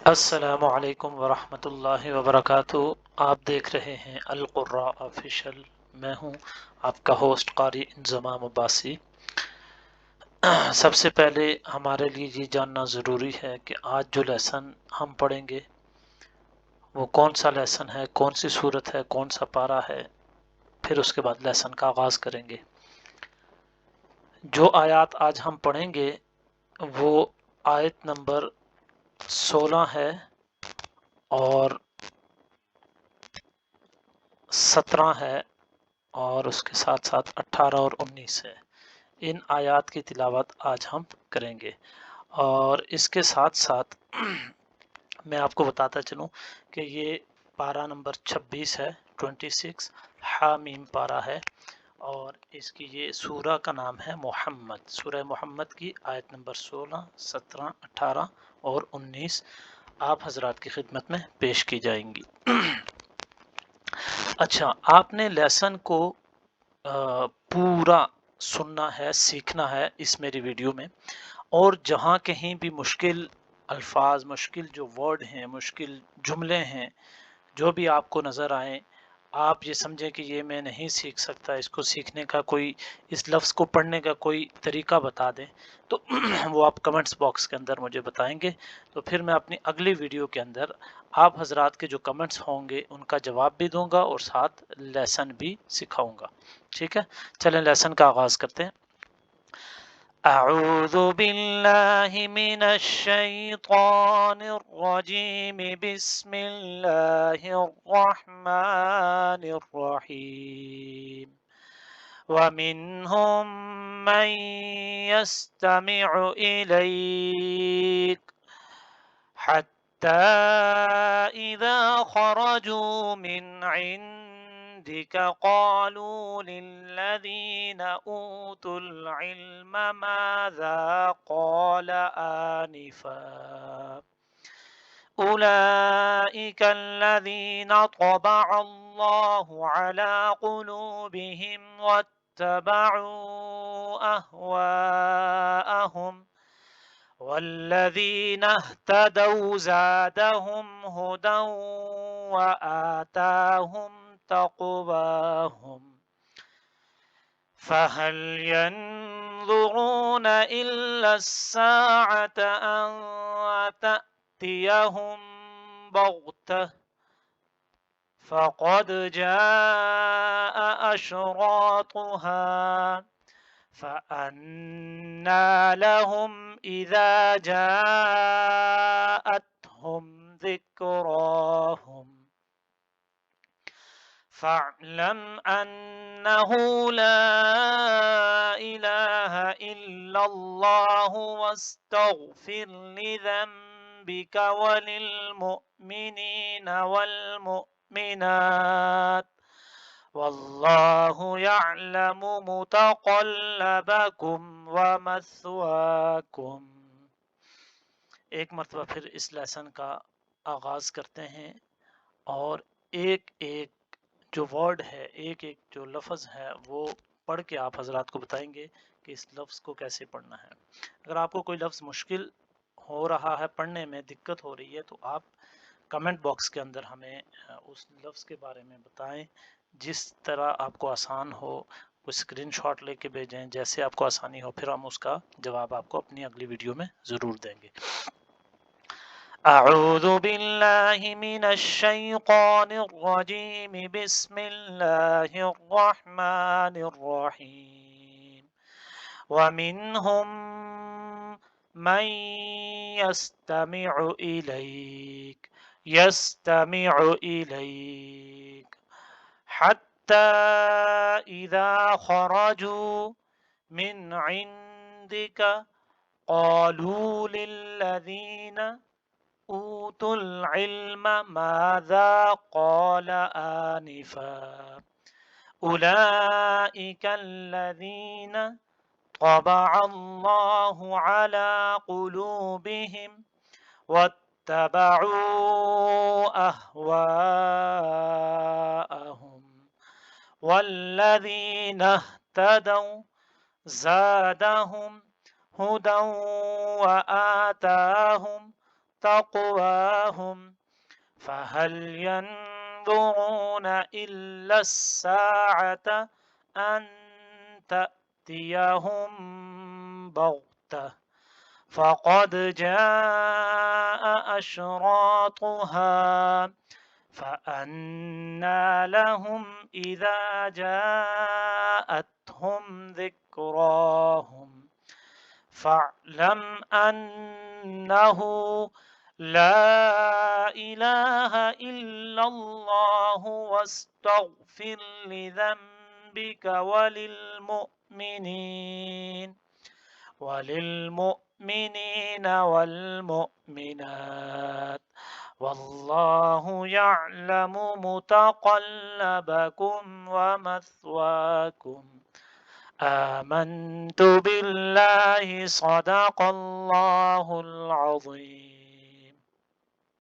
अस्सलामुअलैकुम वरहमतुल्लाहि वबरकातुहू। आप देख रहे हैं अल कुर्रा ऑफिशियल। मैं हूं आपका होस्ट कारी इंज़माम अब्बासी। सबसे पहले हमारे लिए ये जानना ज़रूरी है कि आज जो लेसन हम पढ़ेंगे वो कौन सा लेसन है, कौन सी सूरत है, कौन सा पारा है। फिर उसके बाद लेसन का आगाज़ करेंगे। जो आयत आज हम पढ़ेंगे वो आयत नंबर 16 है और 17 है और उसके साथ साथ 18 और 19 है। इन आयात की तिलावत आज हम करेंगे और इसके साथ साथ मैं आपको बताता चलूं कि ये पारा नंबर 26 है, 26 हामीम पारा है और इसकी ये सूरा का नाम है मोहम्मद। सूरह मोहम्मद की आयत नंबर 16, 17, 18 और 19 आप हजरात की खिदमत में पेश की जाएंगी। अच्छा, आपने लेसन को पूरा सुनना है, सीखना है इस मेरी वीडियो में। और जहाँ कहीं भी मुश्किल अल्फाज, मुश्किल जो वर्ड हैं, मुश्किल जुमले हैं, जो भी आपको नज़र आए, आप ये समझें कि ये मैं नहीं सीख सकता, इसको सीखने का कोई, इस लफ्ज़ को पढ़ने का कोई तरीका बता दें, तो वो आप कमेंट्स बॉक्स के अंदर मुझे बताएंगे। तो फिर मैं अपनी अगली वीडियो के अंदर आप हजरात के जो कमेंट्स होंगे उनका जवाब भी दूंगा और साथ लेसन भी सिखाऊंगा। ठीक है, चलें लेसन का आगाज़ करते हैं। أعوذ بالله من الشيطان الرجيم بسم الله الرحمن الرحيم ومنهم من يستمع إليك حتى إذا خرجوا من عندك قالوا للذين أوتوا العلم ماذا قال آنفا أولئك الذين طبع الله على قلوبهم واتبعوا أهواءهم والذين اهتدوا زادهم هدى وآتاهم تقواهم فهل ينظرون إلا الساعة أن تأتيهم بغتة فقد جاء أشراطها فأنى لهم إذا جاءتهم ذكراهم فاعلم أنه لا إله إلا الله واستغفر لذنبك وللمؤمنين والمؤمنات والله يعلم मुतक़ल्लबकुम व मथवाकुम। एक मरतबा फिर इस लेसन का आगाज़ करते हैं और एक एक जो वर्ड है, एक एक जो लफ्ज़ है वो पढ़ के आप हजरात को बताएंगे कि इस लफ्ज़ को कैसे पढ़ना है। अगर आपको कोई लफ्ज़ मुश्किल हो रहा है, पढ़ने में दिक्कत हो रही है, तो आप कमेंट बॉक्स के अंदर हमें उस लफ्ज़ के बारे में बताएं जिस तरह आपको आसान हो। कोई स्क्रीनशॉट लेके भेजें, जैसे आपको आसानी हो, फिर हम उसका जवाब आपको अपनी अगली वीडियो में ज़रूर देंगे। अऊज़ु बिल्लाहि मिनश शैतानिर रजीम बिस्मिल्लाहिर रहमानिर रहीम वमिनहुम मन यस्तमिउ इलैक यस्तमिउ इलैक हत्ता इज़ा खरजू मिन इंदिक क़ालू लिल्लज़ीना ऊतुल इल्म माज़ा क़ाल आनिफ़ा उलाइका अल्लज़ीना طبع الله على قلوبهم واتبعوا أهواءهم والذين اهتدوا زادهم هدى وآتاهم تقواهم فهل ينظرون إلا الساعة أن تأتيهم بغتة فقد جاء أشراطها فأنى لهم إذا جاءتهم ذكراهم فاعلم أنه لا إله إلا الله واستغفر لذنبك وللمؤمنين والمؤمنات والله يعلم متقلبكم ومثواكم آمنت بالله صدق الله العظيم